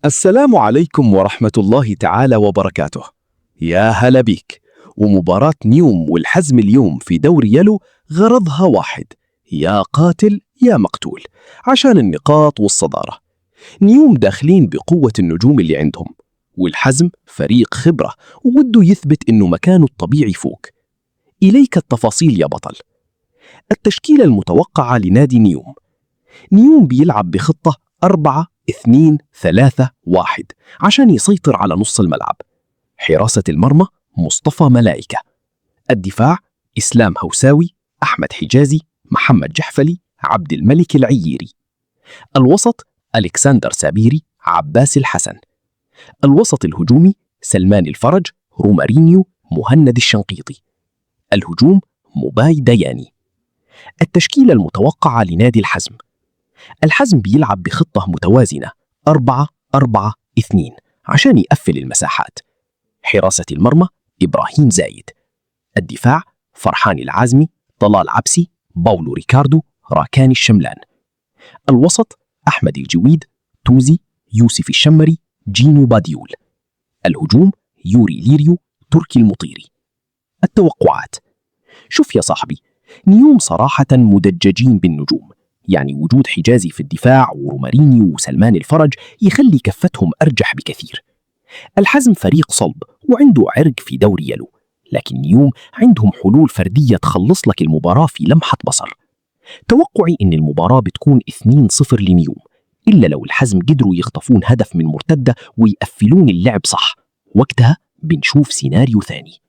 السلام عليكم ورحمة الله تعالى وبركاته. يا هلا بيك. ومباراة نيوم والحزم اليوم في دوري يلو غرضها واحد: يا قاتل يا مقتول، عشان النقاط والصدارة. نيوم داخلين بقوة النجوم اللي عندهم، والحزم فريق خبرة ووده يثبت إنه مكانه الطبيعي فوق. إليك التفاصيل يا بطل. التشكيلة المتوقعة لنادي نيوم: نيوم بيلعب بخطة 4-2-3-1 عشان يسيطر على نص الملعب. حراسة المرمى مصطفى ملائكة. الدفاع إسلام هوساوي، أحمد حجازي، محمد جحفلي، عبد الملك العييري. الوسط ألكسندر سابيري، عباس الحسن. الوسط الهجومي سلمان الفرج، رومارينيو، مهند الشنقيطي. الهجوم مباي دياني. التشكيلة المتوقعة لنادي الحزم: الحزم بيلعب بخطة متوازنة 4-4-2 عشان يقفل المساحات. حراسة المرمى إبراهيم زايد. الدفاع فرحان العازمي، طلال عبسي، باولو ريكاردو، راكان الشملان. الوسط أحمد الجويد، توزي، يوسف الشمري، جينو باديول. الهجوم يوري ليريو، تركي المطيري. التوقعات: شوف يا صاحبي، نيوم صراحة مدججين بالنجوم، يعني وجود حجازي في الدفاع ورومارينيو وسلمان الفرج يخلي كفتهم أرجح بكثير. الحزم فريق صلب وعنده عرق في دوري يلو، لكن نيوم عندهم حلول فردية تخلص لك المباراة في لمحة بصر. توقعي إن المباراة بتكون 2-0 لنيوم، إلا لو الحزم قدروا يخطفون هدف من مرتدة ويقفلون اللعب صح. وقتها بنشوف سيناريو ثاني.